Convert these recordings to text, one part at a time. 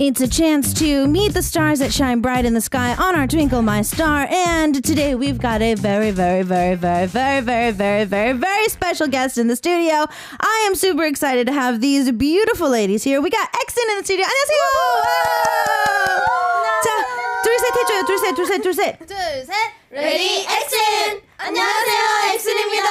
It's a chance to meet the stars that shine bright in the sky on our Twinkle My Star. And today we've got a very, very, very, very, very, very, very, very, very special guest in the studio. I am super excited to have these beautiful ladies here. We got Exin in the studio. 안녕하세요. 자, 둘셋 해줘요. 둘셋. 레디 엑슨! 안녕하세요, 엑슨입니다.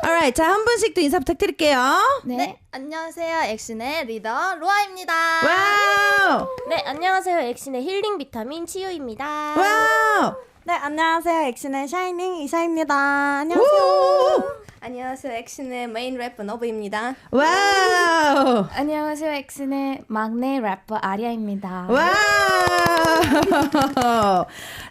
Alright, 자, 한 분씩 또 인사 부탁드릴게요. 네, 안녕하세요, 엑슨의 리더 로아입니다. 와우. 네, 안녕하세요, 엑슨의 힐링 비타민 치유입니다. 와우. 네, 안녕하세요. 엑슨의 샤이닝 이샤입니다. 안녕하세요. 안녕하세요, 엑슨의 메인 래퍼 너브입니다. 와우. 안녕하세요. 엑슨의 막내 래퍼 아리아입니다. 와우.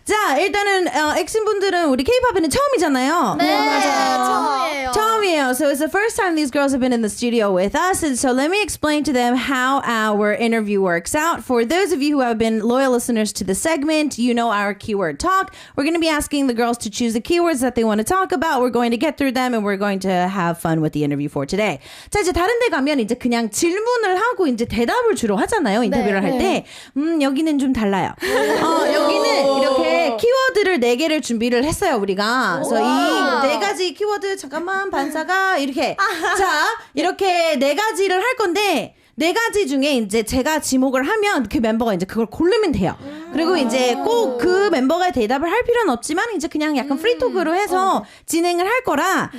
자, 일단은 엑슨 분들은 우리 K-팝에는 처음이잖아요. 네, 맞아요. 처음이에요. So it's the first time these girls have been in the studio with us. And so let me explain to them how our interview works out. For those of you who have been loyal listeners to the segment, you know our keyword talk. We're going to be asking the girls to choose the keywords that they want to talk about. We're going to get through them and we're going to have fun with the interview for today. 자, 이제 다른 데 가면 이제 그냥 질문을 하고 이제 대답을 주로 하잖아요. 인터뷰를 할 때. 여기는 좀 달라요. 여기는 이렇게 키워드를 4개를 준비를 했어요, 우리가. 그래서 이 4가지 키워드, 잠깐만, 반사가 이렇게. 자, 이렇게 4가지를 할 건데, 4가지 중에 이제 제가 지목을 하면 그 멤버가 이제 그걸 고르면 돼요. 그리고 이제 꼭 그 멤버가 대답을 할 필요는 없지만 이제 그냥 약간 프리토크로 해서 진행을 할 거라.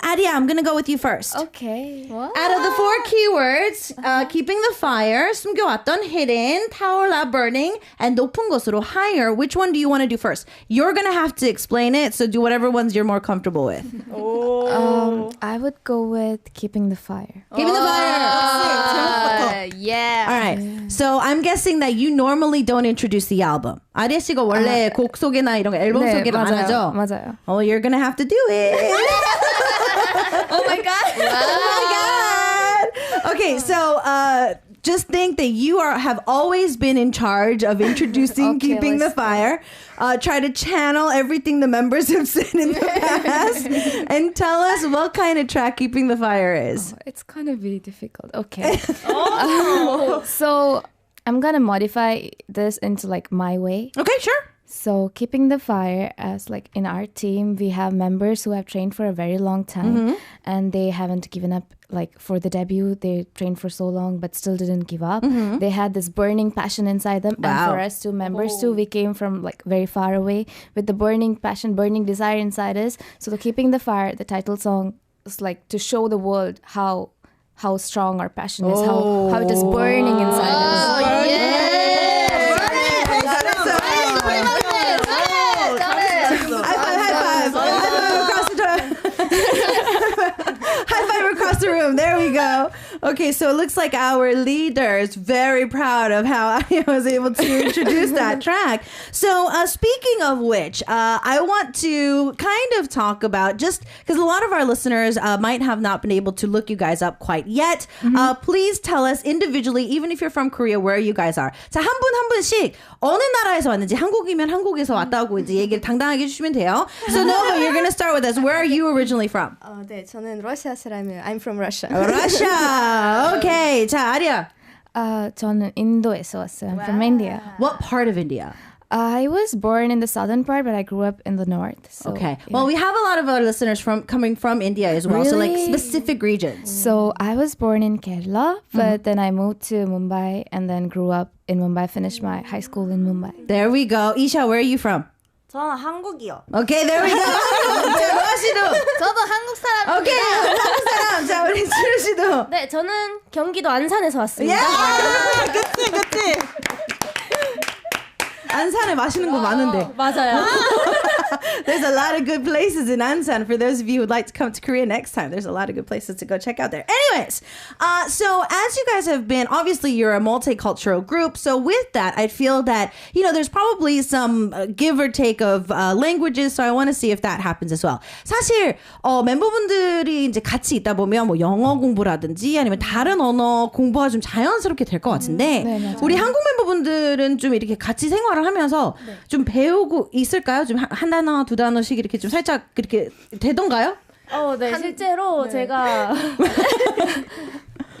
Aria, I'm gonna go with you first. Okay. Out of the 4 keywords, keeping the fire, 숨겨왔던 hidden, tower lab burning, and 높은 곳으로 higher, which one do you want to do first? You're gonna have to explain it, so do whatever ones you're more comfortable with. I would go with keeping the fire. Keeping the fire. Yeah. All right. So I'm guessing that you normally don't introduce the album. 아리아 씨가 원래 곡 소개나 이런 거 앨범 소개를 안 하죠? 맞아요. Oh, you're gonna have to do it. Oh my god. Oh my god. Okay, so just think that you have always been in charge of introducing Okay, Keeping the let's Fire. Try to channel everything the members have said in the past and tell us what kind of track Keeping the Fire is. It's gonna be difficult. Okay. So I'm gonna modify this into like my way. Okay, sure. So keeping the fire, as like in our team, we have members who have trained for a very long time and they haven't given up. Like for the debut, they trained for so long but still didn't give up. They had this burning passion inside them. Wow. And for us two members too, we came from like very far away with the burning passion, burning desire inside us. So the Keeping the Fire, the title song, is like to show the world how strong our passion is, how it is burning inside us. High five across the room. There we go. Okay, so it looks like our leader is very proud of how I was able to introduce that track. So speaking of which, I want to kind of talk about, just because a lot of our listeners might have not been able to look you guys up quite yet. Please tell us individually, even if you're from Korea, where you guys are. 자, 한 분 한 분씩 어느 나라에서 왔는지, 한국이면 한국에서 왔다고 이제 얘기를 당당하게 해주시면 돼요. So Nova, you're going to start with us. Where are you originally from? 네, 저는 러시아 사람이에요. I'm from Russia. Russia. Okay. 자, 아리아. 저는 인도에서 왔어요. I'm from India. What part of India? I was born in the southern part, but I grew up in the north. So, Okay. yeah. Well, we have a lot of our listeners coming from India as well. So like Really? specific regions. So I was born in Kerala, but then I moved to Mumbai and then grew up in Mumbai, finished my high school in Mumbai. There we go. Isha, where are you from? 저는 한국이요. Okay, there we go. 자, 로아 씨도. 저도 한국 사람입니다. Okay, 한국 사람. 자, 우리 치루 씨도. 네, 저는 경기도 안산에서 왔습니다. Yeah! 그치. 안산에 맛있는 거 많은데. 맞아요. There's a lot of good places in Ansan for those of you who would like to come to Korea next time. There's a lot of good places to go check out there. Anyways, so as you guys have been, obviously you're a multicultural group. So with that, I feel that, there's probably some give or take of languages. So I want to see if that happens as well. 사실 멤버분들이 이제 같이 있다 보면 뭐 영어 공부라든지 아니면 다른 언어 공부가 좀 자연스럽게 될 것 같은데 네, 맞아요. 우리 한국 멤버분들은 좀 이렇게 같이 생활을 하면서 좀 배우고 있을까요? 좀 한 단어, 두 단어씩 이렇게 좀 살짝 그렇게 되던가요? 네, 실제로 제가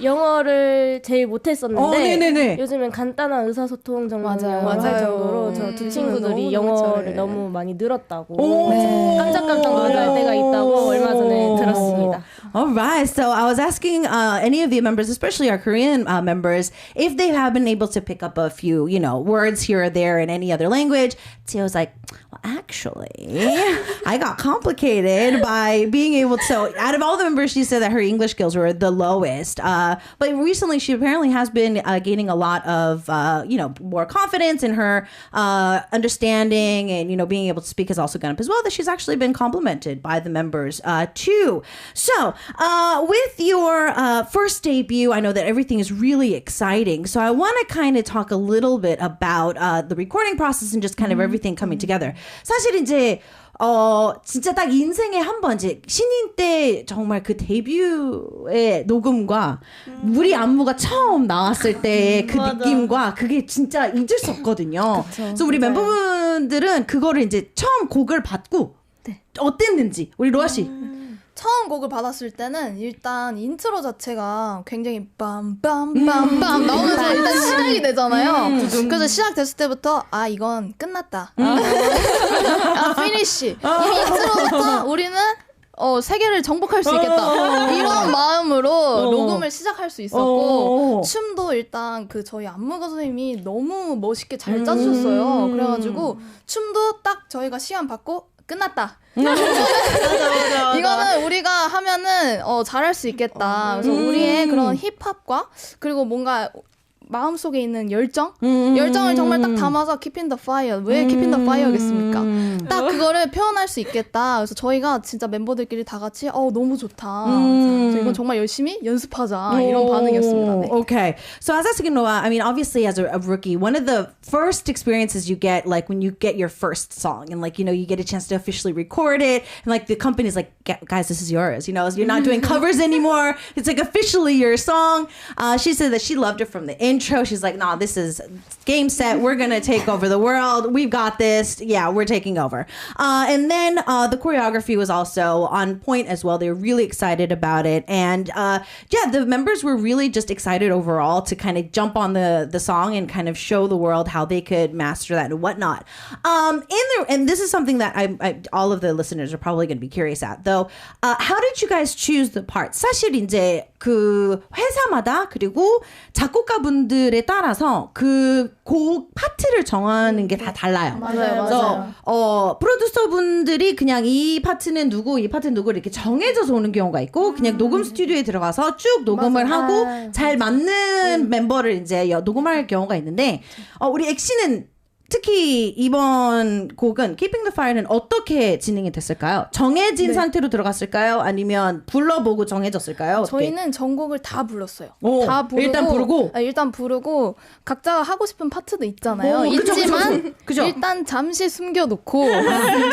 영어를 제일 못했었는데 네네네. 요즘엔 간단한 의사소통 정도는 맞아요. 영어를 할 맞아요. 정도로 저 두 친구들이 너무 영어를 잘해. 너무 많이 늘었다고 오. 깜짝깜짝 놀랄 때가 있다고 얼마 전에 들었습니다. All right. So I was asking any of the members, especially our Korean members, if they have been able to pick up a few, words here or there in any other language. Tio was like, well, actually, I got complicated by being able to. So out of all the members, she said that her English skills were the lowest. But recently, she apparently has been gaining a lot of, more confidence in her understanding and, being able to speak has also gone up as well. That she's actually been complimented by the members too. So with your first debut, I know that everything is really exciting. So I want to kind of talk a little bit about the recording process and just kind of everything coming together. 사실 이제 진짜 딱 인생에 한 번 이제 신인 때 정말 그 데뷔의 녹음과 우리 안무가 처음 나왔을 때의 그 느낌과 그게 진짜 잊을 수 없거든요. 그래서 우리 멤버분들은 그거를 이제 처음 곡을 받고 어땠는지 우리 로아 씨. 처음 곡을 받았을 때는 일단 인트로 자체가 굉장히 빰빰빰빰 나오면서 일단 시작이 되잖아요. 그래서 시작됐을 때부터 이건 끝났다. 피니쉬. 이 인트로부터 우리는 세계를 정복할 수 있겠다. 이런 마음으로 녹음을 시작할 수 있었고 춤도 일단 저희 안무가 선생님이 너무 멋있게 잘 짜주셨어요. 그래가지고 춤도 딱 저희가 시간 받고 끝났다. 맞아. 이거는 우리가 하면은 잘할 수 있겠다. 그래서 우리의 그런 힙합과 그리고 뭔가 마음속에 있는 열정을 정말 딱 담아서 Keep in the Fire. 왜 Keep in the Fire겠습니까? 딱 그거를 표현할 수 있겠다. 그래서 저희가 진짜 멤버들끼리 다 같이 너무 좋다. 그래서 이건 정말 열심히 연습하자. 이런 반응이었습니다. 네. Okay. So as asking Noah, I mean, obviously as a rookie, one of the first experiences you get, like when you get your first song and like, you get a chance to officially record it and like the company's like, guys, this is yours. You're not doing covers anymore. It's like officially your song. She said that she loved it from the intro. She's like, nah, this is game set. We're going to take over the world. We've got this. Yeah, we're taking over. And then the choreography was also on point as well. They were really excited about it. And the members were really just excited overall to kind of jump on the song and kind of show the world how they could master that and whatnot. And this is something that I all of the listeners are probably going to be curious at, though. How did you guys choose the parts? 사실 이제 그 회사마다 그리고 작곡가분들에 따라서 그 곡 파트를 정하는 게 다 달라요. 맞아요. 그래서 프로듀서분들이 그냥 이 파트는 누구, 이 파트는 누구 이렇게 정해져서 오는 경우가 있고 그냥 녹음 스튜디오에 들어가서 쭉 녹음을 하고 잘 맞는 멤버를 이제 녹음할 경우가 있는데 우리 엑시는 특히 이번 곡은 Keeping the Fire는 어떻게 진행이 됐을까요? 정해진 상태로 들어갔을까요? 아니면 불러보고 정해졌을까요? 어떻게? 저희는 전곡을 다 불렀어요. 다 부르고? 일단 부르고 각자가 하고 싶은 파트도 있잖아요. 그쵸, 있지만 그쵸. 일단 잠시 숨겨놓고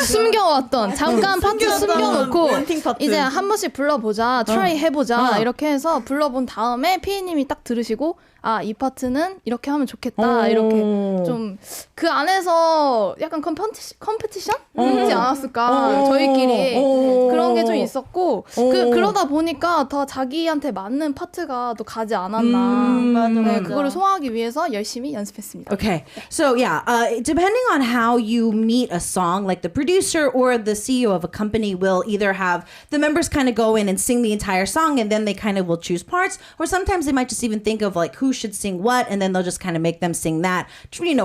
숨겨왔던 잠깐 파트 숨겨놓고 이제 한 번씩 불러보자, 트라이 해보자 이렇게 해서 불러본 다음에 피디님이 딱 들으시고 이 파트는 이렇게 하면 좋겠다. 이렇게 좀 그 안에서 약간 컴피티션? 있지 않았을까. 저희끼리 그런 게 좀 있었고 그러다 보니까 더 자기한테 맞는 파트가 또 가지 않았나. 네, 그거를 소화하기 위해서 열심히 연습했습니다. Okay. So depending on how you meet a song, like the producer or the CEO of a company will either have the members kind of go in and sing the entire song and then they kind of will choose parts, or sometimes they might just even think of like who should sing what and then they'll just kind of make them sing that,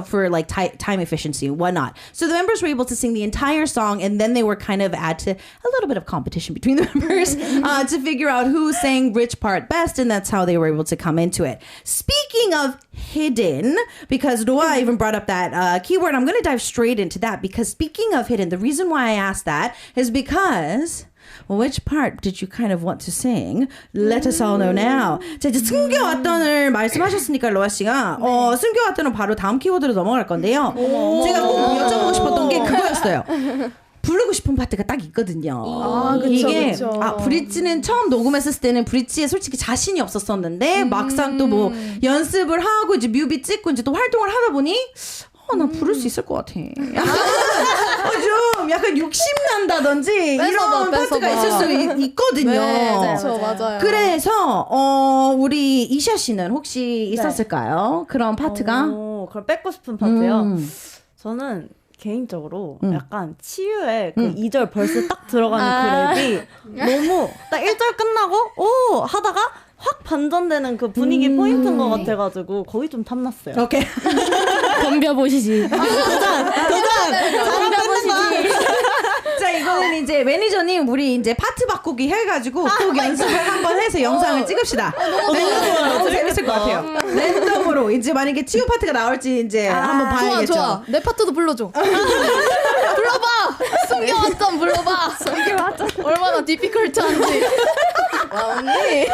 for like time efficiency and whatnot. So the members were able to sing the entire song and then they were kind of add to a little bit of competition between the members to figure out who sang which part best, and that's how they were able to come into it. Speaking of hidden, because Noah even brought up that keyword, I'm going to dive straight into that because speaking of hidden, the reason why I asked that is because which part did you kind of want to sing? Let us all know now. 자, 이제 숨겨왔던을 말씀하셨으니까 로아 씨가 숨겨왔던은 바로 다음 키워드로 넘어갈 건데요. 제가 꼭 여쭤보고 싶었던 게 그거였어요. 부르고 싶은 파트가 딱 있거든요. 그쵸, 이게 그쵸. 브릿지는 처음 녹음했을 때는 브릿지에 솔직히 자신이 없었었는데 막상 또 뭐 연습을 하고 이제 뮤비 찍고 이제 또 활동을 하다 보니 나 부를 수 있을 것 같아. 좀 약간 욕심 난다든지 이런 파트가 있을 수 있거든요. 네, 그렇죠, 맞아요. 그래서 우리 이샤 씨는 혹시 있었을까요? 그런 파트가? 그걸 뺏고 싶은 파트요. 저는 개인적으로 약간 치유의 그 2절 벌써 딱 들어가는 그 랩이 너무 딱 1절 끝나고 오 하다가 확 반전되는 그 분위기 포인트인 것 같아가지고 거기 좀 탐났어요. 오케이. 덤벼보시지. 자, 이거는 이제 매니저님 우리 이제 파트 바꾸기 해가지고 꼭 연습을 한번 해서 영상을 찍읍시다. 너무 재밌을 것 같아요. 랜덤으로 이제 만약에 치유 파트가 나올지 이제 한번 봐야겠죠. 좋아. 내 파트도 불러줘. 불러봐. 숨겨왔던 불러봐. 얼마나 디피컬트한지. 언니.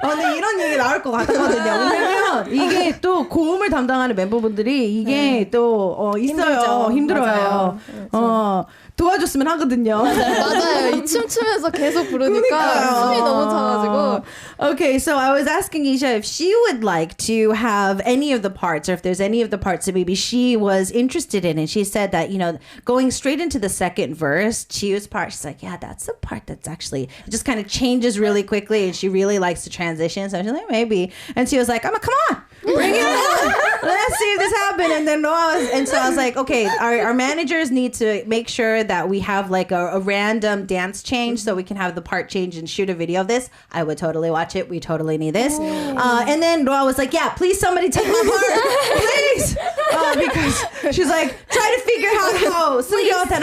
근데 이런 얘기 나올 것 같거든요. 왜냐면 이게 또 고음을 담당하는 멤버분들이 이게 또 있어요. 힘들어요. 도와줬으면 하거든요. 맞아요. 이 춤추면서 계속 부르니까 숨이 너무 차가지고. Okay, so I was asking Isha if she would like to have any of the parts, or if there's any of the parts that maybe she was interested in. And she said that, you know, going straight into the second verse, Chiu's part, she's like, yeah, that's the part that's actually, it just kind of changes really quickly. And she really likes to transition. So she's like, maybe. And she was like, come on, bring it on. Let's see if this happens. And then so I was like, okay, our managers need to make sure that we have like a random dance change so we can have the part change and shoot a video of this. I would totally watch it. We totally need this. And then Roa was like, yeah, please somebody take my part, please. Because she's like, try to figure out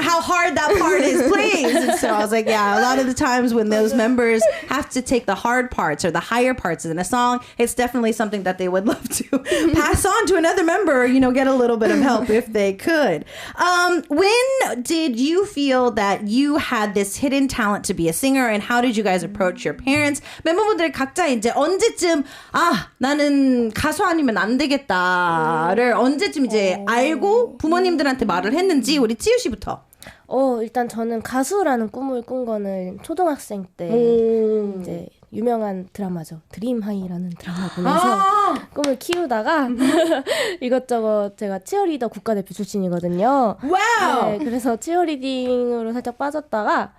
how hard that part is, please. And so I was like, yeah, a lot of the times when those members have to take the hard parts or the higher parts in a song, it's definitely something that they would love to pass on to another member, you know, get a little bit of help if they could. When did you feel that you had this hidden talent to be a singer, and how did you guys approach your parents? 멤버분들 각자 이제 언제쯤 나는 가수 아니면 안 되겠다를 언제쯤 이제 알고 부모님들한테 말을 했는지 우리 치유 씨부터. 일단 저는 가수라는 꿈을 꾼 거는 초등학생 때 이제 유명한 드라마죠. 드림하이라는 드라마 보면서 꿈을 키우다가 이것저것 제가 치어리더 국가대표 출신이거든요. 와우! 네, 그래서 치어리딩으로 살짝 빠졌다가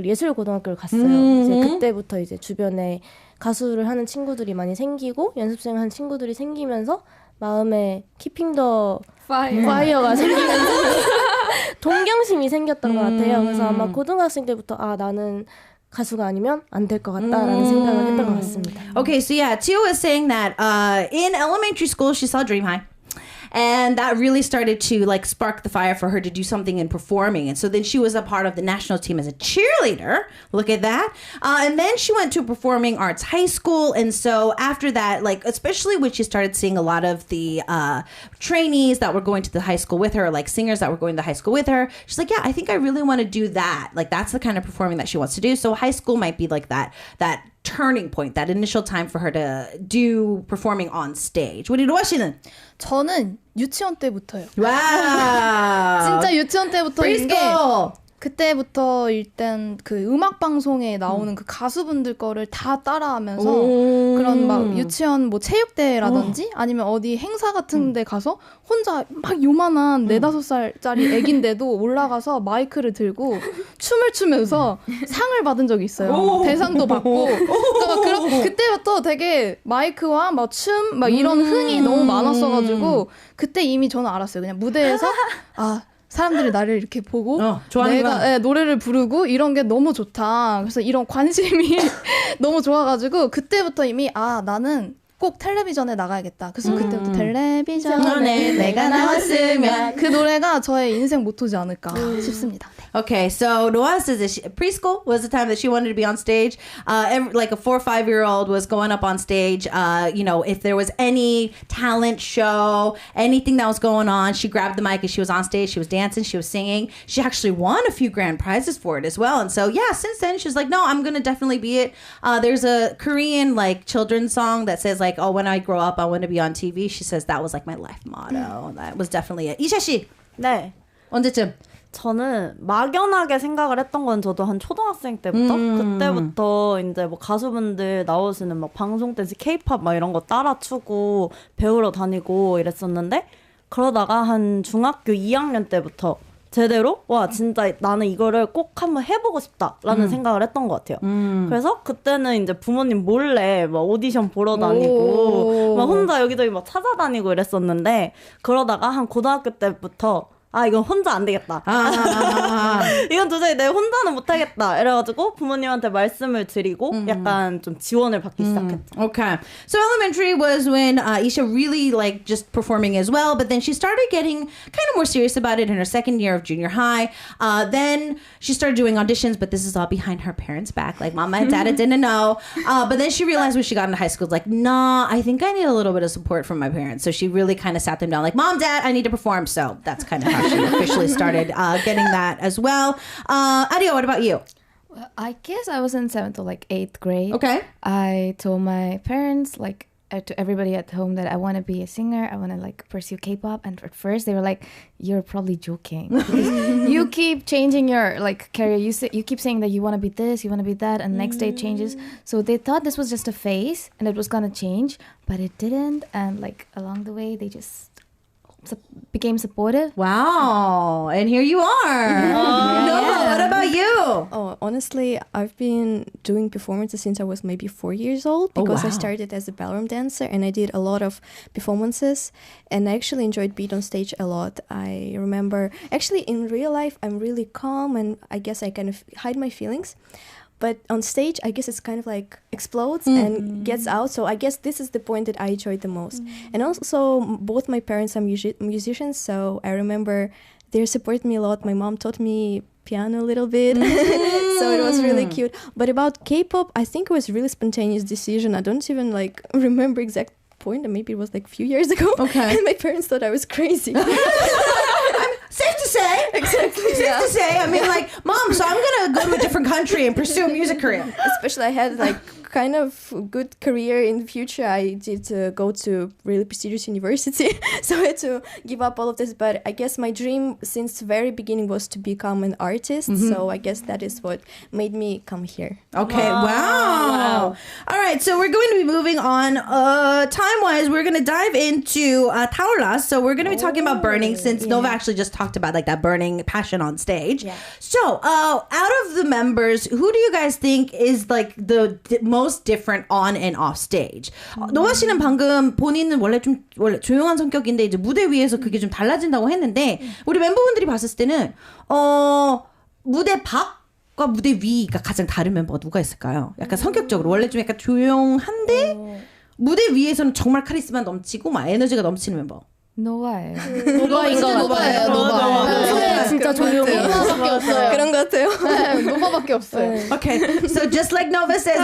예술고등학교를 갔어요. 이제 그때부터 이제 주변에 가수를 하는 친구들이 많이 생기고 연습생 한 친구들이 생기면서 마음에 키핑 더 파이어가 생기면서 동경심이 생겼던 것 같아요. 그래서 아마 고등학생 때부터 나는 가수가 아니면 안 될 것 같다라는 생각을 했던 것 같습니다. Okay, so yeah, Chiu was saying that in elementary school she saw Dream High. And that really started to like spark the fire for her to do something in performing. And so then she was a part of the national team as a cheerleader. Look at that. And then she went to performing arts high school. And so after that, like, especially when she started seeing a lot of the trainees that were going to the high school with her, like singers that were going to the high school with her, she's like, yeah, I think I really want to do that. Like, that's the kind of performing that she wants to do. So high school might be like that turning point, that initial time for her to do performing on stage. 우리 로아 씨는? 저는 유치원 때부터요. 와우. 진짜 유치원 때부터인 게 프리스쿨. 그때부터 일단 그 음악 방송에 나오는 그 가수분들 거를 다 따라하면서 그런 막 유치원 뭐 체육대회라든지 아니면 어디 행사 같은 데 가서 혼자 막 요만한 4-5살짜리 애긴데도 올라가서 마이크를 들고 춤을 추면서 상을 받은 적이 있어요. 대상도 받고. 그러니까 그때부터 되게 마이크와 막 춤 막 이런 흥이 너무 많았어가지고 그때 이미 저는 알았어요. 그냥 무대에서 사람들이 나를 이렇게 보고 내가 노래를 부르고 이런 게 너무 좋다. 그래서 이런 관심이 너무 좋아가지고 그때부터 이미 나는 꼭 텔레비전에 나가야겠다. 그래서 그때부터 텔레비전에 내가 나왔으면 그 노래가 저의 인생 모토지 않을까 싶습니다. Okay, so Noah says that preschool was the time that she wanted to be on stage. Like a 4 or 5-year-old was going up on stage. You know, if there was any talent show, anything that was going on, she grabbed the mic and she was on stage. She was dancing, she was singing. She actually won a few grand prizes for it as well. And so, yeah, since then she's like, no, I'm going to definitely be it. There's a Korean like children's song that says like, oh, when I grow up, I want to be on TV. She says that was like my life motto. That was definitely it. 이샤 씨. 네. 언제쯤? 저는 막연하게 생각을 했던 건 저도 한 초등학생 때부터 그때부터 이제 뭐 가수분들 나오시는 막 방송 댄스 케이팝 막 이런 거 따라 추고 배우러 다니고 이랬었는데 그러다가 한 중학교 2학년 때부터 제대로 와 진짜 나는 이거를 꼭 한번 해보고 싶다라는 생각을 했던 것 같아요. 그래서 그때는 이제 부모님 몰래 막 오디션 보러 다니고 막 혼자 여기저기 막 찾아다니고 이랬었는데 그러다가 한 고등학교 때부터 이건 혼자 안 되겠다. 이건 도저히 내 혼자는 못하겠다. 이래가지고 부모님한테 말씀을 드리고 약간 좀 지원을 받기 시작했죠. Okay. So elementary was when Isha really like just performing as well, but then she started getting kind of more serious about it in her second year of junior high. Then she started doing auditions, but this is all behind her parents' back. Like mama and dada didn't know. But then she realized when she got into high school, like, nah, I think I need a little bit of support from my parents. So she really kind of sat them down like, Mom, Dad, I need to perform. So that's kind of how she officially started getting that as well. Adio, what about you? Well, I guess I was in 7th or like 8th grade. Okay. I told my parents, like, to everybody at home that I want to be a singer. I want to like pursue K-pop. And at first they were like, "You're probably joking. Because you keep changing your like career. You keep saying that you want to be this, you want to be that, and next day it changes." So they thought this was just a phase and it was gonna change, but it didn't. And like along the way, they just became supportive. Wow. And here you are. Nova, what about you? Oh, honestly, I've been doing performances since I was maybe 4 years old because I started as a ballroom dancer and I did a lot of performances and I actually enjoyed being on stage a lot. I remember, actually in real life, I'm really calm and I guess I kind of hide my feelings. But on stage, I guess it's kind of like explodes and gets out. So I guess this is the point that I enjoyed the most. And also, both my parents are musicians, so I remember they supported me a lot. My mom taught me piano a little bit, so it was really cute. But about K-pop, I think it was a really spontaneous decision. I don't even like remember exact point, and maybe it was like a few years ago. Okay. And my parents thought I was crazy. Safe to say. Exactly. Safe to say. I mean, like, Mom, so I'm going to go to a different country and pursue a music career. Especially I had like kind of good career in the future. I did go to really prestigious university, so I had to give up all of this. But I guess my dream since the very beginning was to become an artist. So I guess that is what made me come here. Okay, wow. All right, so we're going to be moving on. Time-wise, we're going to dive into Taolas. So we're going to be talking about burning since Nova actually just talked about like that burning passion on stage. Yeah. So out of the members, who do you guys think is like the most different on and off stage? 노아 씨는 방금 본인은 원래 조용한 성격인데 이제 무대 위에서 그게 좀 달라진다고 했는데 우리 멤버분들이 봤을 때는 무대 밖과 무대 위가 가장 다른 멤버가 누가 있을까요? 약간 성격적으로 원래 좀 약간 조용한데 무대 위에서는 정말 카리스마 넘치고 막 에너지가 넘치는 멤버. 노아예요. 노바인 것 같아요. 노바. 평소에 진짜 조용히 노바밖에 없어요. 그런 것 같아요. 네, 노바밖에 없어요. Okay, so just like Nova says,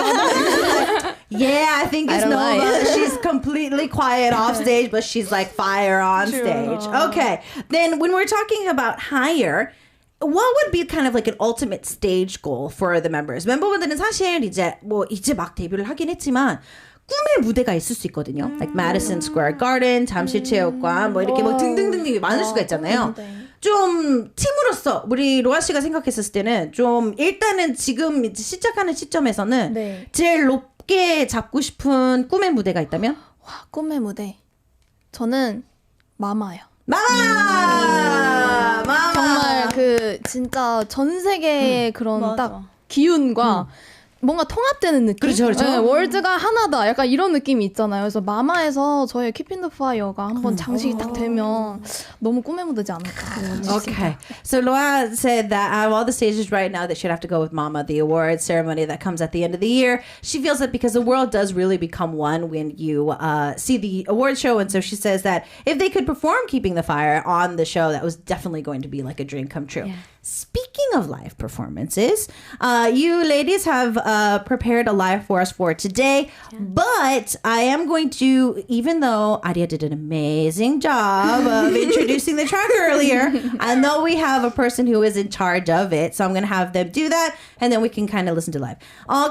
yeah, I think it's Nova. She's completely quiet off stage, but she's like fire on stage. Okay, then when we're talking about higher, what would be kind of like an ultimate stage goal for the members? 멤버분들은 사실 이제 막 데뷔를 하긴 했지만 꿈의 무대가 있을 수 있거든요. Like Madison Square Garden, 잠실체육관, 뭐 이렇게 뭐 등등등 많을 수가 있잖아요. 좀 팀으로서 우리 로아 씨가 생각했을 때는 좀 일단은 지금 이제 시작하는 시점에서는 제일 높게 잡고 싶은 꿈의 무대가 있다면? 와, 꿈의 무대. 저는 마마요. 마마! 정말 그 진짜 전 세계의 그런 딱 기운과 뭔가 통합되는 느낌? 그렇죠. 네, 월드가 하나다. 약간 이런 느낌이 있잖아요. 그래서 마마에서 저의 Keep in the Fire가 한번 장식이 딱 되면 너무 꿈의 무대지 않을까. Okay. So Loa said that out of all the stages right now that she'd have to go with Mama, the award ceremony that comes at the end of the year. She feels that because the world does really become one when you see the award show. And so she says that if they could perform Keeping the Fire on the show, that was definitely going to be like a dream come true. Yeah. Speaking of live performances, you ladies have prepared a live for us for today. Yeah. But I am going to, even though Aria did an amazing job of introducing the track earlier, I know we have a person who is in charge of it. So I'm going to have them do that. And then we can kind of listen to live.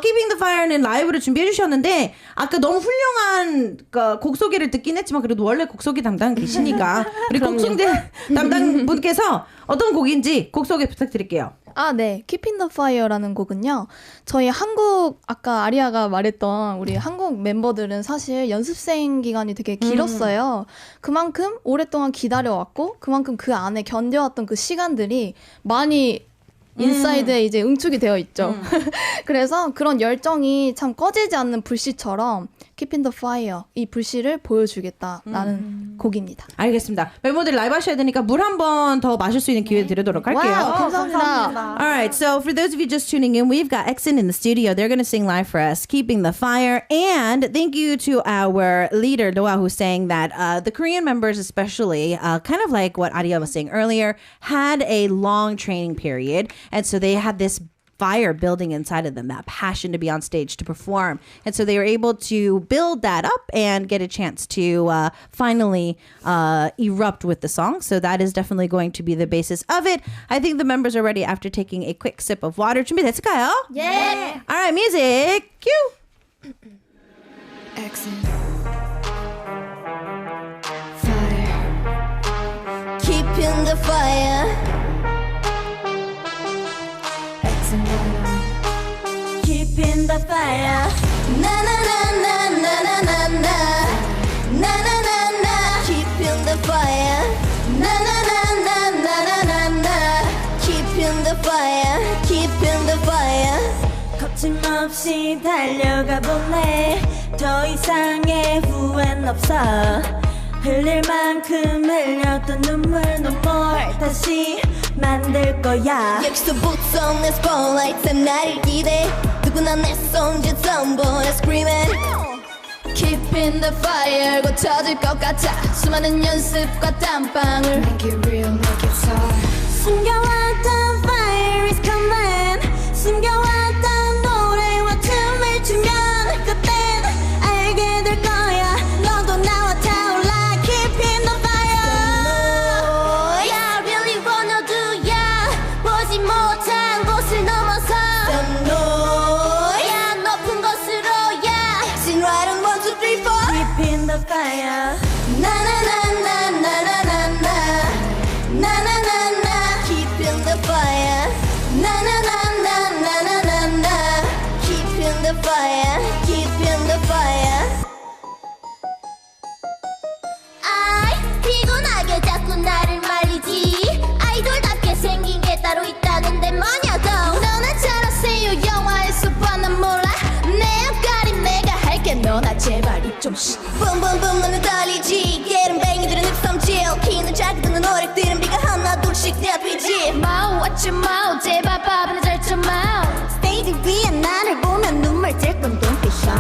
Keeping the Fire는 라이브로 준비해 주셨는데 아까 너무 훌륭한 곡 소개를 듣긴 했지만 그래도 원래 곡 소개 담당 계시니까 우리 곡 소개 담당 분께서 어떤 곡인지 곡 소개 부탁드릴게요. 네. Keeping the Fire라는 곡은요. 저희 한국 아까 아리아가 말했던 우리 한국 멤버들은 사실 연습생 기간이 되게 길었어요. 그만큼 오랫동안 기다려왔고 그만큼 그 안에 견뎌왔던 그 시간들이 많이 인사이드에 이제 응축이 되어 있죠. 그래서 그런 열정이 참 꺼지지 않는 불씨처럼 Keeping the Fire 이 불씨를 보여주겠다라는 곡입니다. 알겠습니다. 멤버들 라이브 하셔야 되니까 물 한 번 더 마실 수 있는 기회 드리도록 할게요. 와우, 감사합니다. Alright, so for those of you just tuning in, we've got EXIN in the studio. They're going to sing live for us, Keeping the Fire. And thank you to our leader, Noah, who's saying that the Korean members especially, kind of like what Aria was saying earlier, had a long training period. And so they had this fire building inside of them, that passion to be on stage, to perform. And so they were able to build that up and get a chance to finally erupt with the song. So that is definitely going to be the basis of it. I think the members are ready after taking a quick sip of water. 준비됐을까요? Yeah. All right, music, cue. Keeping the fire. Keeping the fire. Na na na na na na na na. Na na na na. Keeping the fire. Na na na na na na na na. Keeping the fire. Keeping the fire. 거침없이 달려가 볼래. 더 이상의 후회는 없어. 흘릴 만큼 흘렸던 눈물 눈물 다시 만들 거야. 여기서 보통 내 스포트라이트에 나를 기대. 누구나 내 손짓 선보여 screaming. Keeping the fire 고쳐질 것 같아. 수많은 연습과 땀방울 Make it real, make it soft. 숨겨왔던 fire is coming. 숨겨왔던 노래와 춤을 추면 그땐 알게 될 거야. 너도 나와 타올라. Keeping the fire. Yeah, I really wanna do ya. 보지 못한 곳을 넘어서 Some noise. Yeah, 높은 곳으로 yeah. Sing right on 1, 2, 3, 4. Keeping the fire. Na na na na na na na na. Na na na na. Keeping the fire. Na na na na na na na na. Keeping the fire. Keeping the fire. 아이 피곤하게 자꾸 나를 말리지. 아이돌답게 생긴 게 따로 있다는데 뭐냐고. 너나 잘하세요 영화에서 봐 난 몰라. 내 역할이 내가 할게 너나 제발 입 좀 씨. 뿜뿜뿜 너는 떨리지. 게름뱅이들은 ip섬질. 키는 작게 듣는 노력들은 비가 하나 둘씩 내비지. 마우 watch your mouth 제발 밥이나 잘 쳐 마우. 스테이지 위에 나를 보면 눈물 찔끔 don't be shy.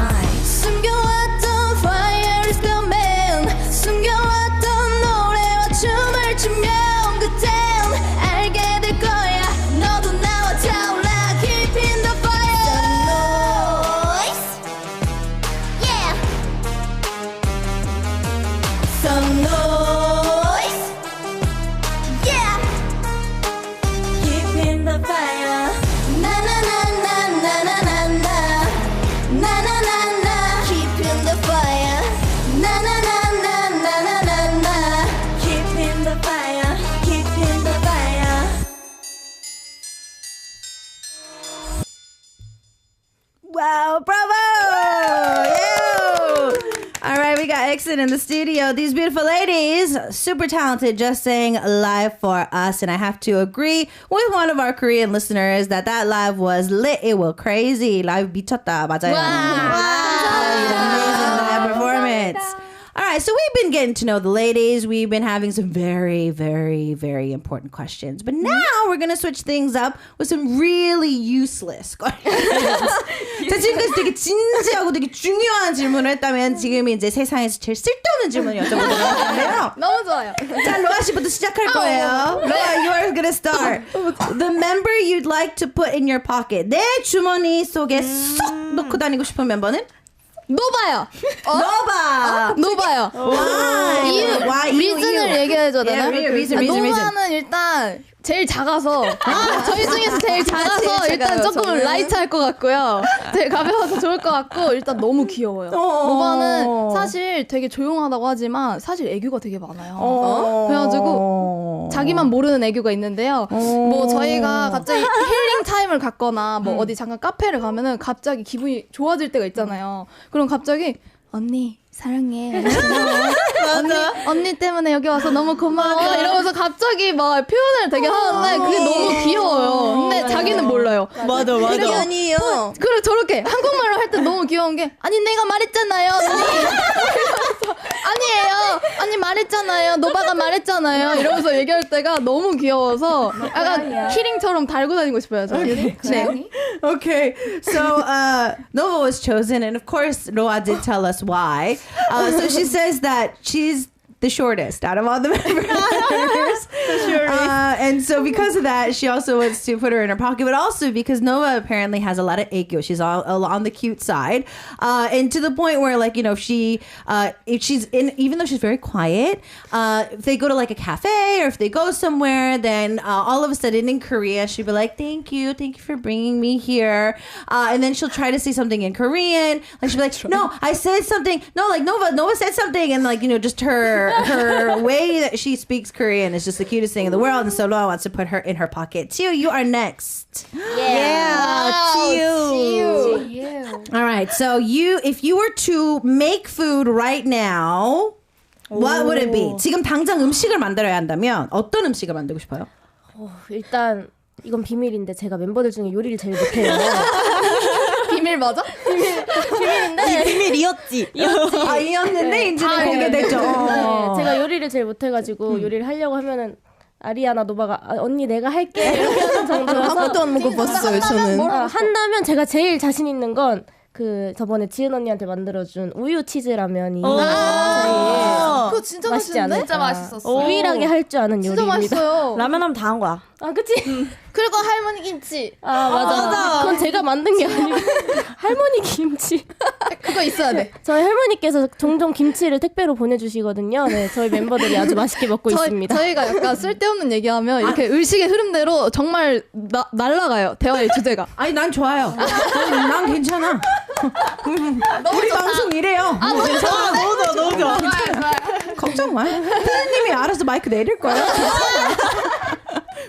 숨겨왔던 fire is coming. 숨겨왔던 노래와 춤을 추면 그땐 알게 될 거야. 너도 나와 타올라. Keeping the fire. Some noise. Yeah. Some noise. Yeah. Keeping the fire. Na na na na na na na na. Na na na na. Keeping the fire. Na na na na na na na na. Keeping the fire. Keeping the fire. Wow, bravo! Yeah. All right, we got EXIT in the studio. These beautiful ladies, super talented, just sang live for us. And I have to agree with one of our Korean listeners that live was lit. It was crazy. Live 미쳤다. 맞아요. Amazing live performance. All right, so we've been getting to know the ladies. We've been having some very, very, very important questions. But now we're going to switch things up with some really useless questions. 자, 지금까지 되게 진지하고 되게 중요한 질문을 했다면 지금 이제 세상에서 제일 쓸데없는 질문을 여쭤보도록 하는데요. 너무 좋아요. 자, 로아 씨부터 시작할 거예요. 로아, you are gonna start. The member you'd like to put in your pocket. 내 주머니 속에 쏙 넣고 다니고 싶은 멤버는? 노바요. 노바. 노바요. Why? 리즌을 얘기해줘야 되나? reason. 노바는 일단 제일 작아서 저희 중에서 제일 작아서 일단 조금 라이트할 것 같고요. 되게 가벼워서 좋을 것 같고 일단 너무 귀여워요. 노바는 사실 되게 조용하다고 하지만 사실 애교가 되게 많아요. 그래가지고 자기만 모르는 애교가 있는데요. 뭐 저희가 갑자기 힐링 타임을 갖거나 뭐 어디 잠깐 카페를 가면은 갑자기 기분이 좋아질 때가 있잖아요. 그럼 갑자기 언니 사랑해. 언니 때문에 여기 와서 너무 고마워. 이러면서 갑자기 막 표현을 되게 하는데 그게 너무 귀여워요. 근데 자기는 몰라요. 맞아. 아니에요. 그리고 저렇게 한국말로 할 때 너무 귀여운 게 아니 내가 말했잖아요. 언니. 아니에요. 아니 말했잖아요. 노바가 말했잖아요. 이러면서 얘기할 때가 너무 귀여워서 약간 키링처럼 달고 다니고 싶어요. 저는. 네. Okay, so Nova was chosen, and of course, Roa did tell us why. So she says that she's the shortest out of all the members. And so because of that, she also wants to put her in her pocket, but also because Nova apparently has a lot of aegyo. She's all on the cute side. And to the point where, like, you know, if she's in, even though she's very quiet, if they go to like a cafe or if they go somewhere, then all of a sudden in Korea, she'll be like, thank you for bringing me here. And then she'll try to say something in Korean. Like she'll be like, no, I said something. No, like Nova said something. And like, you know, just her way that she speaks Korean is just the cutest thing in the world, and so Noah wants to put her in her pocket. Chiu, you are next. Chiu. All right, so if you were to make food right now, what would it be? 지금 당장 음식을 만들어야 한다면 어떤 음식을 만들고 싶어요? 일단 이건 비밀인데 제가 멤버들 중에 요리를 제일 못해요. 비밀 맞아? 비밀인데 비밀이었지. 이었는데 이제는 공개됐죠. 네, 제가 요리를 제일 못해가지고 요리를 하려고 하면은 아리아나 노바가 언니 내가 할게 이렇게 하는 정도라서 한 번도 안 먹어봤어요, 저는. 한다면 제가 제일 자신 있는 건 그 저번에 지은 언니한테 만들어준 우유 치즈 라면이 그거 진짜 맛있지 맛있는데? 않을까? 진짜 맛있었어. 유일하게 할 줄 아는 진짜 요리입니다. 맛있어요. 라면 하면 다 한 거야. 아 그치? 그리고 할머니 김치. 맞아. 그건 제가 만든 게 아니고 할머니 김치. 그거 있어야 돼. 저희 할머니께서 종종 김치를 택배로 보내주시거든요. 네, 저희 멤버들이 아주 맛있게 먹고 있습니다. 저희가 약간 쓸데없는 얘기하면 이렇게 의식의 흐름대로 정말 날아가요. 대화의 주제가. 아니 난 좋아요. 난 괜찮아. 우리 방송 이래요. 너무 좋아. 걱정 마. 피디님이 알아서 마이크 내릴 거예요.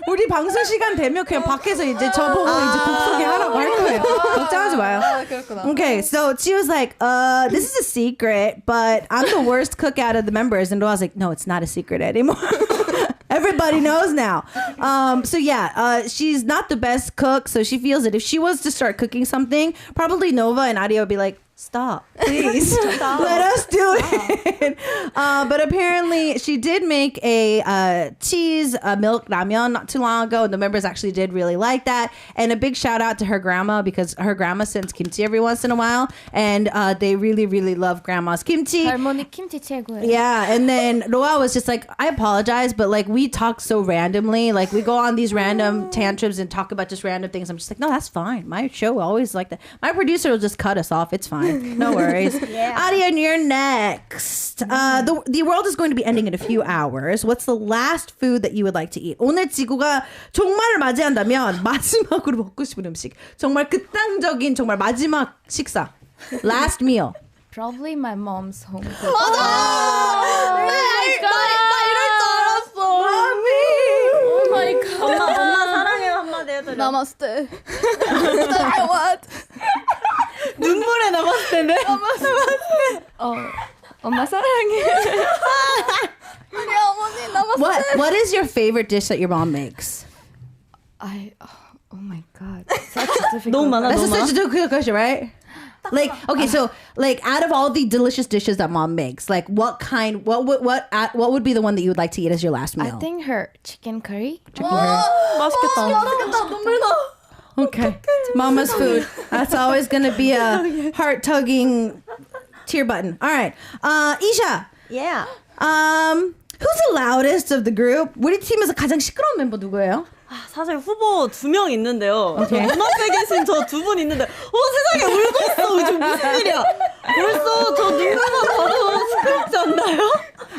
우리 방송 시간 되면 그냥 밖에서 이제 저보고 이제 곡 소개하라고 할 거예요. 걱정하지 마요. 그렇구나. Okay, so she was like, this is a secret, but I'm the worst cook out of the members. And I was like, no, it's not a secret anymore. Everybody knows now. So yeah, she's not the best cook. So she feels that if she was to start cooking something, probably Nova and Adia would be like, stop, please. Let us do it. But apparently she did make a cheese milk ramyeon not too long ago, and the members actually did really like that. And a big shout out to her grandma, because her grandma sends kimchi every once in a while, and they really, really love grandma's kimchi. 할머니 김치 최고예요. Yeah, and then Roa was just like, I apologize, but like we talk so randomly, like we go on these random tantrums and talk about just random things. I'm just like, no, that's fine. My show always like that. My producer will just cut us off. It's fine. No worries. Adia, you're next. The world is going to be ending in a few hours. What's the last food that you would like to eat? 오늘 지구가 종말을 맞이한다면 마지막으로 먹고 싶은 음식. 정말 극단적인 정말 마지막 식사. Last meal. Probably my mom's home. 나 이럴 줄 알았어. 오 마이 갓. 엄마 사랑해요 한마디 해드려. 나마스테. what? 눈물에 남았을 텐데. 엄마 사랑해. 우리 어머니 나마스테. What is your favorite dish that your mom makes? Oh my god. Such a difficult 너무 많아. That's 너무 많아. such a difficult question, right? Like, okay, so like out of all the delicious dishes that mom makes, like what would be the one that you would like to eat as your last meal? I think her chicken curry. 맛있겠다. 눈물 나. Okay. Mama's food. That's always going to be a heart-tugging tear button. All right. Isha. Yeah. Who's the loudest of the group? 우리 팀에서 가장 시끄러운 멤버 누구예요? 사실 후보 2명 있는데요. 오케이. 눈앞에 계신 저 2분 있는데 세상에 울고 있어. 요즘 무슨 일이야. 벌써 저 눈물만 봐도 시끄럽지 않나요?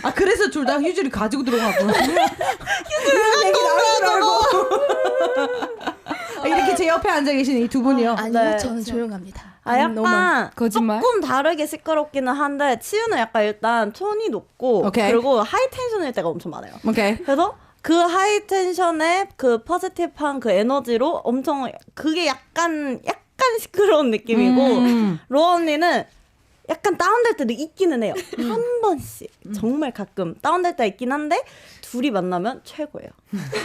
아 그래서 둘 다 휴지를 가지고 들어가고 휴지를 얘기 나누더라고. 이렇게 제 옆에 앉아 계시는 이 두 분이요. 아니요, 네. 저는 조용합니다. 약간 거짓말? 조금 다르게 시끄럽기는 한데 치유는 약간 일단 톤이 높고 오케이. 그리고 하이 텐션일 때가 엄청 많아요. 오케이. 그래서 그 하이 텐션의 그 포지티브한 그 에너지로 엄청 그게 약간 시끄러운 느낌이고 로아 언니는 약간 다운될 때도 있기는 해요. 한 번씩 정말 가끔 다운될 때 있긴 한데 둘이 만나면 최고예요.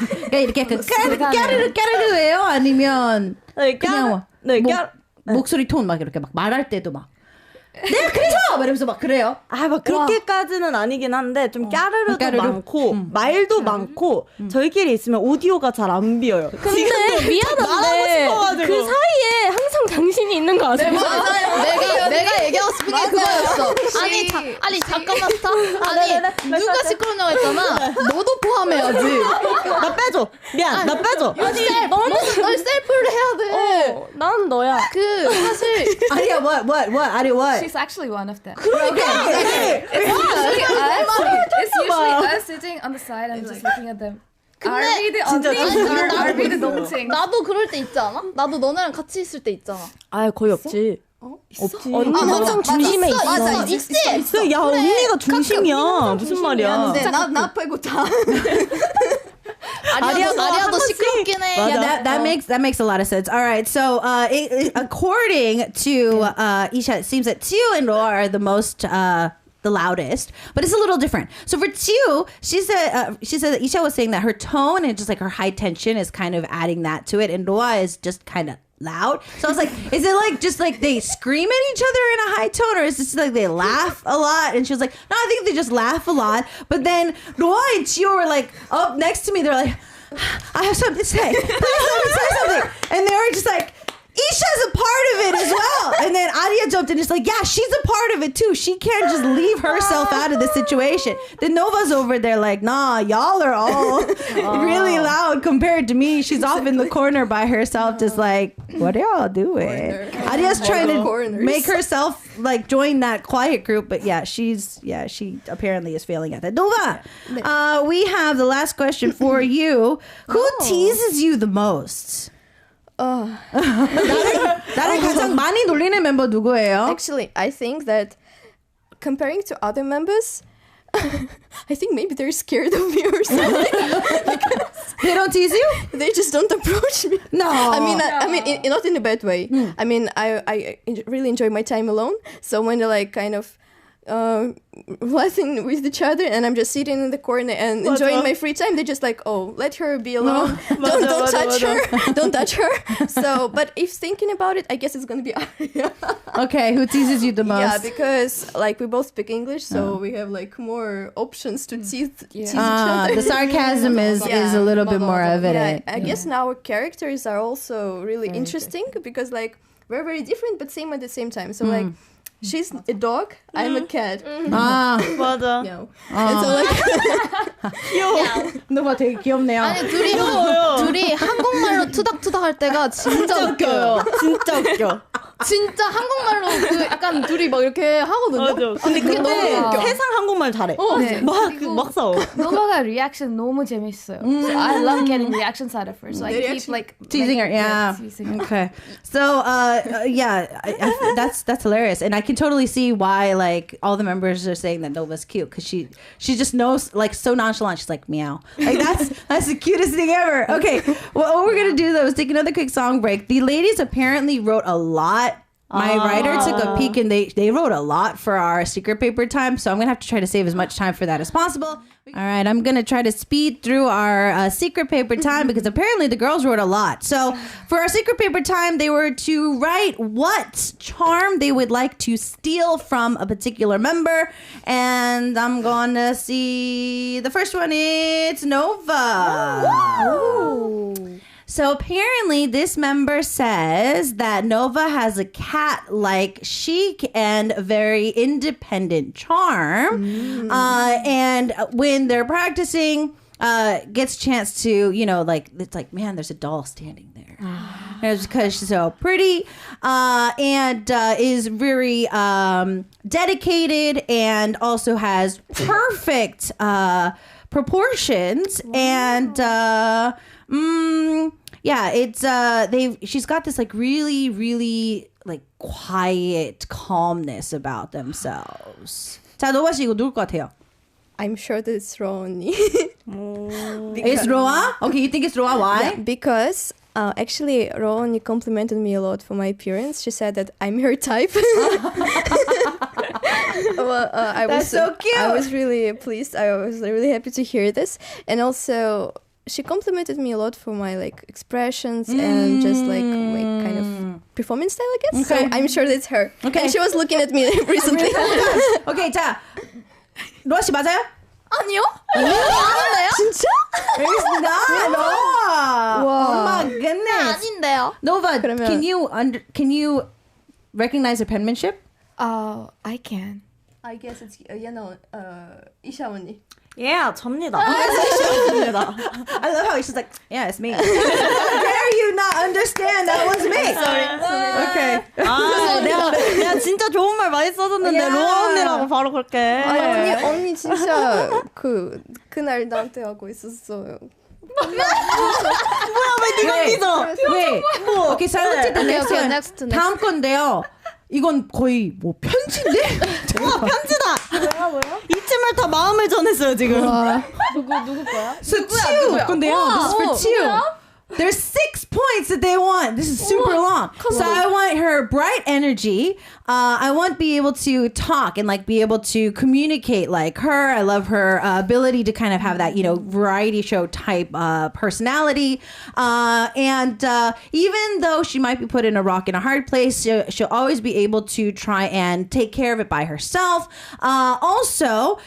그러니까 이렇게 약간 까르르해요? 아니면 네, 그냥 목소리 톤 막 이렇게 막 말할 때도 막 내가 그래서 막 이러면서 막 그래요. 막 그렇게까지는 아니긴 한데 좀 까르르도 많고 말도 많고 저희끼리 있으면 오디오가 잘 안 비어요. 근데 미안한데 그 사이에 항상 당신이 있는 거 아세요? 내가 얘기하고 싶은 게 그거였어. 아니 잠깐만 스탑. 아니 누가 시끄럽냐고 했잖아. 너도 포함해야지. 나 빼줘. 미안, 나 빼줘. 널 셀프를 해야 돼. 난 너야. 그 사실 아니야 what? She's actually one of them. 그러니까 It's usually us sitting on the side and just looking at them. Are we the only? Are we the 동생? 나도 그럴 때 있지 않아? 나도 너네랑 같이 있을 때 있잖아. 거의 없지. 없지. 언니는 항상 중심에 있어. 있지. 야, 언니가 중심이야. 무슨 말이야? 근데 나 빼고 다. 아리아도 시끄럽긴 해. Yeah, that makes a lot of sense. All right, so according to Isha, it seems that Tio and Roa are the most the loudest, but it's a little different. So for Tio, she said that Isha was saying that her tone and just like her high tension is kind of adding that to it, and Roa is just kind of loud. So I was like, is it like just like they scream at each other in a high tone, or is this like they laugh a lot? And she was like, no, I think they just laugh a lot. But then Roa and Tio were like up next to me. They're like, I have something to say. Please let me say something. And they were just like, Isha's a part of it as well. And then Aria jumped in and just like, yeah, she's a part of it too. She can't just leave herself out of the situation. Then Nova's over there like, nah, y'all are all really loud compared to me. She's off in the corner by herself just like, what are y'all doing? Aria's trying to make herself like join that quiet group. But she apparently is failing at that. Nova, we have the last question for you. Who teases you the most? 나를 가장 많이 놀리는 멤버 누구예요? Actually, I think that comparing to other members, I think maybe they're scared of me or something. They don't tease you? They just don't approach me. No. I mean, not in a bad way. I mean, I really enjoy my time alone. So when they're like kind of laughing with each other and I'm just sitting in the corner and enjoying my free time, they're just like, oh, let her be alone. Don't touch her. Don't touch her. So, but if thinking about it, I guess it's going to be Aria. Okay, who teases you the most? Yeah, because like we both speak English, so we have like more options to tease each other. The sarcasm is a little bit more evident. Yeah, I guess now our characters are also really interesting because like we're very different but same at the same time. So like she's a dog, I'm a cat. 맞아. No. And so like 너가 되게 귀엽네요. 아니 둘이 한국말로 투닥투닥 할 때가 진짜 웃겨요. 진짜 웃겨. 진짜 한국말로 그 약간 둘이 막 이렇게 하거든요. 맞아. 근데 그게 근데 너무 웃겨. 세상 한국말 잘해. 네. 막 싸워. 노바가 리액션 너무 재밌어요. So I love getting reactions out of her. So I keep like Teasing her, yeah. teasing her. Okay, so that's hilarious, and I can totally see why like all the members are saying that Nova's cute because she just knows like so nonchalant. She's like meow, like that's the cutest thing ever. Okay, well, what we're gonna do though is take another quick song break. The ladies apparently wrote a lot. My writer took a peek and they wrote a lot for our secret paper time, so I'm gonna have to try to save as much time for that as possible. All right, I'm gonna try to speed through our secret paper time because apparently the girls wrote a lot. So for our secret paper time, they were to write what charm they would like to steal from a particular member, and I'm gonna see the first one. It's Nova. So apparently this member says that Nova has a cat-like chic and very independent charm. And when they're practicing, gets a chance to, like, it's like, man, there's a doll standing there. And it's because she's so pretty and is very dedicated and also has perfect proportions. And she's got this like really, really like quiet calmness about themselves. 자, 노바 씨 이거 누굴 것 같아요? I'm sure that it's Ronnie. It's Roa? Okay, you think it's Roa? Why? Yeah, because actually, Roani complimented me a lot for my appearance. She said that I'm her type. Well, That's so cute. I was really pleased. I was really happy to hear this, and also she complimented me a lot for my like expressions and just like my kind of performance style, I guess. Okay. So I'm sure that's her. Okay. And she was looking at me recently. Okay, 자, 로아 씨 맞아요? 아니요? 진짜? It's not Roa. Oh my goodness. 아닌데요. Nova, 그러면- can you recognize her penmanship? I can. I guess it's 이샤 언니. Yeah, 접니다. I love how she's like, yeah, it's me. How dare you not understand that was me? Sorry. Okay. 아, 내가 진짜 좋은 말 많이 써줬는데 Yeah. 로아 언니라고 바로 그렇게. 언니 진짜 그날 나한테 하고 있었어요. 왜 네가 믿어? Wait. Okay, silence the next okay, one. next. 다음 건데요. 이건 거의 뭐 편지인데? 와 편지다. 뭐야? 이쯤을 다 마음을 전했어요 지금. 누구 거야? So Chiu 건데요. This is for Chiu. There's 6 points that they want. This is super long. So I want her bright energy. I want to be able to talk and like be able to communicate like her. I love her ability to kind of have that, you know, variety show type personality. And even though she might be put in a rock and a hard place, she'll always be able to try and take care of it by herself. Also,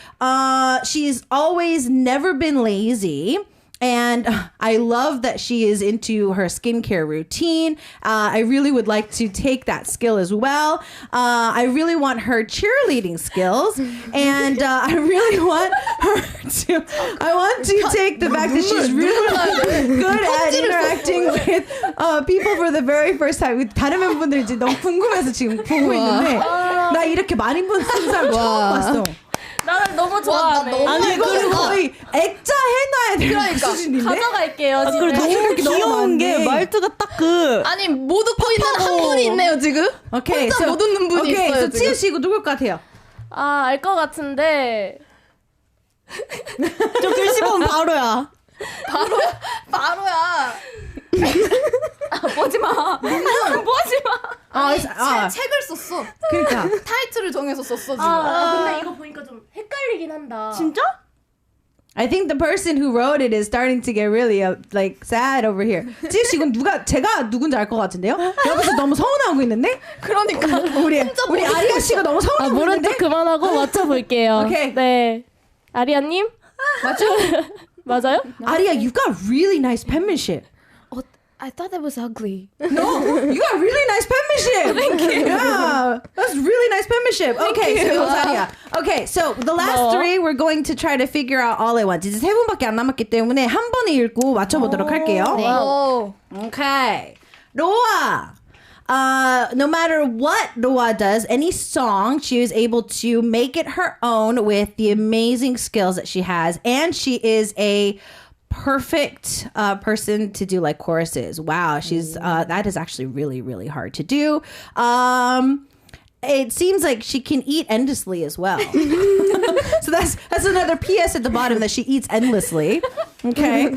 she's always never been lazy. And I love that she is into her skincare routine. I really would like to take that skill as well. I really want her cheerleading skills. And I really want her to... I want to take the fact that she's really good at interacting with people for the very first time. 다른 멤버분들 이제 너무 궁금해서 지금 보고 있는데 나 이렇게 많이 본 사람 처음 봤어. 나를 너무 좋아하네. 아니 이거는 거의 액자 해놔야 되는 수준인데? 가져갈게요. 아, 그리고 너무 귀여운 게 말투가 딱 그. 아니 못 웃고 있는 한 분이 있네요 지금. 오케이, 혼자 못 웃는 분이 오케이, 있어요 so 지금. 치우 씨 이거 누굴 것 같아요? 아, 알 것 같은데. 저 글씨 보면 바로야. 바로야. 보지 마. 보지 마. 책을 썼어. 그러니까 타이틀을 정해서 썼어 지금. 근데 이거 보니까 좀 헷갈리긴 한다. 진짜? I think the person who wrote it is starting to get really like sad over here. 치우 씨 이건 제가 누군지 알 것 같은데요? 여기서 너무 서운하고 있는데? 그러니까 우리 아리아 씨가 너무 서운하고 모른 있는데? 척 그만하고 맞춰볼게요. 오케이. 네. 아리아님? 맞죠? 맞아요? 아리아, you got really nice penmanship. I thought that was ugly. No, you got really nice penmanship. Thank you. Yeah, that's really nice penmanship. Okay, so it was Aria. Okay, so the last three we're going to try to figure out all at once. 이제 세 분밖에 안 남았기 때문에 한 번에 읽고 맞춰보도록 할게요. 오. Okay, Roa. No matter what Roa does, any song, she is able to make it her own with the amazing skills that she has, and she is a perfect person to do like choruses. Wow, she's that is actually really, really hard to do. It seems like she can eat endlessly as well. So that's another PS at the bottom that she eats endlessly. Okay.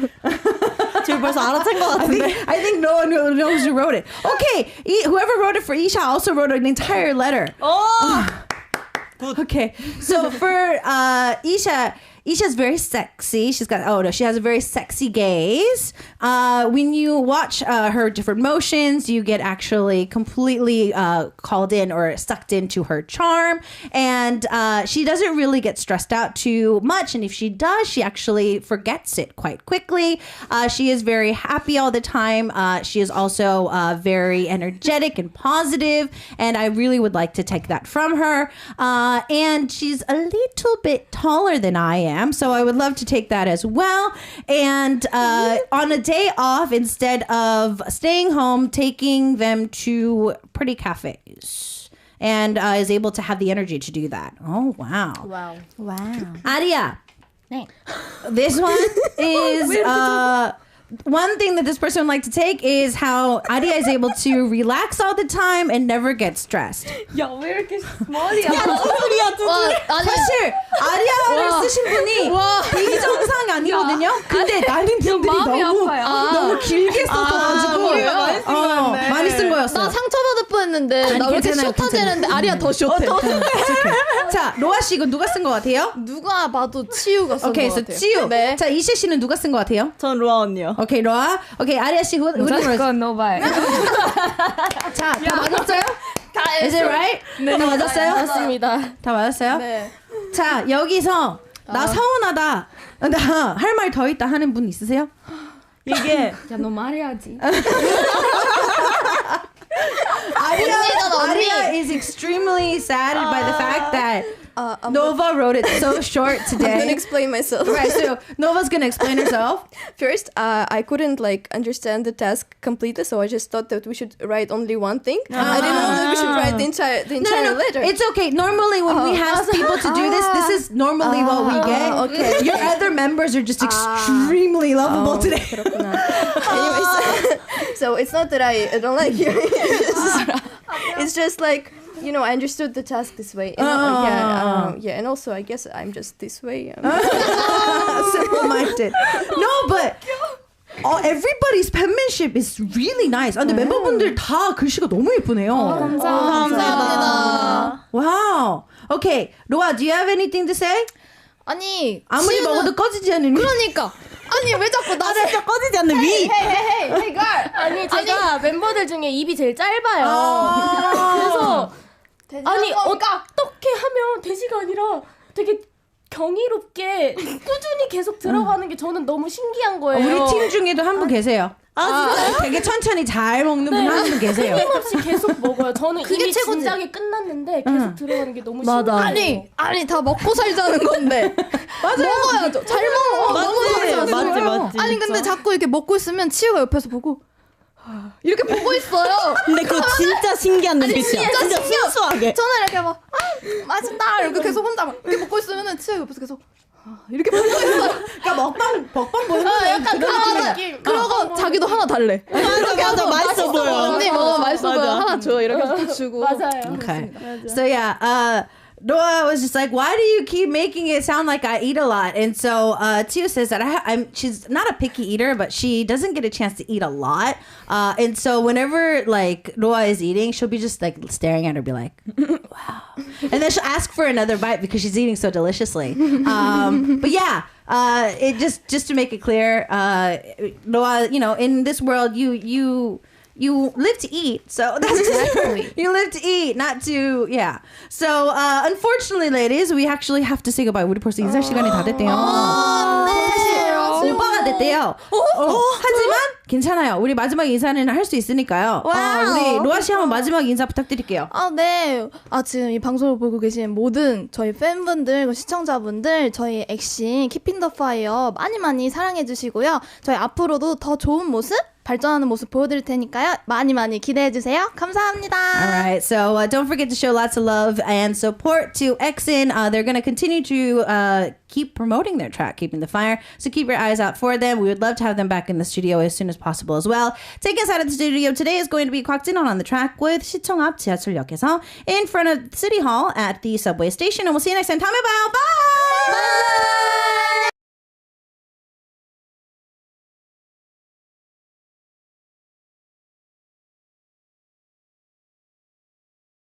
지금 벌써 알아챈 것 같은데. I think no one knows who wrote it. Okay, whoever wrote it for Isha also wrote an entire letter. 오! Okay, so for Isha's very sexy. She has a very sexy gaze. When you watch her different motions, you get actually completely called in or sucked into her charm. And she doesn't really get stressed out too much. And if she does, she actually forgets it quite quickly. She is very happy all the time. She is also very energetic and positive. And I really would like to take that from her. And she's a little bit taller than I am, so I would love to take that as well. And on a day off, instead of staying home, taking them to pretty cafes. And is able to have the energy to do that. Oh, wow. Wow. Aria. 네. This one is one thing that this person would like to take is how Aria is able to relax all the time and never get stressed. 야왜 이렇게 머리야? 사실 아리아를 쓰신 분이 비정상이 아니거든요. 근데 나는 분들이 너무 길게 써가지고 많이 쓴 거였어. 나 상처받을 뻔했는데 나 왜 이렇게 숏하지는데 아리아 더 숏해. 자, 로아 씨 이거 누가 쓴 것 같아요? 누가 봐도 치유가 쓴 것 오케이, 같아요. 그래서 치유. 네. 자, 이시 씨는 누가 쓴 것 같아요? 전 로아 언니요. 오케이, 로아. 오케이, 아리아 씨 who did you write? 노바이. 자, 다 맞았어요? Is it right? 네, 다 맞았어요? 맞습니다. 다 맞았어요? 네. 자, 여기서 나 서운하다. 나 할 말 더 있다 하는 분 있으세요? 이게 야너 말해야지. Aria is extremely saddened by the fact that Nova wrote it so short I'm gonna today. explain myself. Right, so Nova's gonna explain herself. First, I couldn't understand the task completely, so I just thought that we should write only one thing. I didn't know that we should write the entire letter. It's okay. Normally, when we have people to do this is normally what we get. Okay. Your other members are just extremely lovable today. Anyways, so it's not that I don't like you. It's just like, you know, I understood the task this way. And, and also I guess I'm just this way. Simple-minded. No, but everybody's penmanship is really nice. 근데 멤버분들 다 글씨가 너무 예쁘네요. 감사합니다. Wow. Okay, Roa, do you have anything to say? 아니 아무리 치유는- 먹어도 꺼지지 않는 그러니까 아니 왜 자꾸 나를 진짜 꺼지지 않는 위. 헤이 걸 아니 제가 멤버들 중에 입이 제일 짧아요. 그래서 아니 어떻게 하면 돼지가 아니라 되게 경이롭게 꾸준히 계속 들어가는 게 저는 너무 신기한 거예요. 우리 팀 중에도 한 분 계세요. 되게 천천히 잘 먹는 분 한 분 계세요. 끊임없이 계속 먹어요. 저는 그게 이미 최고지. 진작에 끝났는데 계속 들어가는 게 너무 신기해요. 아니 다 먹고 살자는 건데 먹어야죠. 잘 먹어. 맞지. 아니 근데 자꾸 이렇게 먹고 있으면 치유가 옆에서 보고 이렇게 보고 있어요. 근데 그거 진짜 신기한 눈빛이야. 진짜 순수하게. 저는 이렇게 막 맛있다 이렇게 계속 혼자 막 이렇게 먹고 있으면은 치유가 옆에서 계속 이렇게 보고 있어요. 그러니까 먹방 보는 거 약간 그런 느낌. 그러고 자기도 하나 달래. 맞아. 맛있어 보여. 언니 먹어 맛있어 보여. 맞아. 하나 줘 이렇게 또 주고. 맞아요. Okay. So yeah, Noah was just like, why do you keep making it sound like I eat a lot? And so Tia says that she's not a picky eater, but she doesn't get a chance to eat a lot. And so whenever like Noah is eating, she'll be just like staring at her, be like, wow. And then she'll ask for another bite because she's eating so deliciously. But yeah. It just to make it clear, Noah, you know, in this world, you live to eat, so that's exactly you live to eat, not to So unfortunately, ladies, we actually have to say goodbye. 우리 벌써 인사 시간이 다 됐대요. 사실 오빠가 됐대요. 하지만 괜찮아요. 우리 마지막 인사는 할 수 있으니까요. 우리 로아 씨 한번 마지막 인사 부탁드릴게요. 네. 지금 이 방송을 보고 계신 모든 저희 팬분들, 시청자분들, 저희 액션 Keep in the Fire 많이 사랑해 주시고요. 저희 앞으로도 더 좋은 모습, 발전하는 모습 보여드릴 테니까요. 많이 기대해 주세요. 감사합니다. Alright, so don't forget to show lots of love and support to EXIN. They're going to continue to keep promoting their track, Keeping the Fire. So keep your eyes out for them. We would love to have them back in the studio as soon as possible as well. Taking us out of the studio today is going to be Kwak Jin-won on the track with 시청 앞 지하철역에서 in front of City Hall at the subway station. And we'll see you next time. 다음에 봐요. Bye!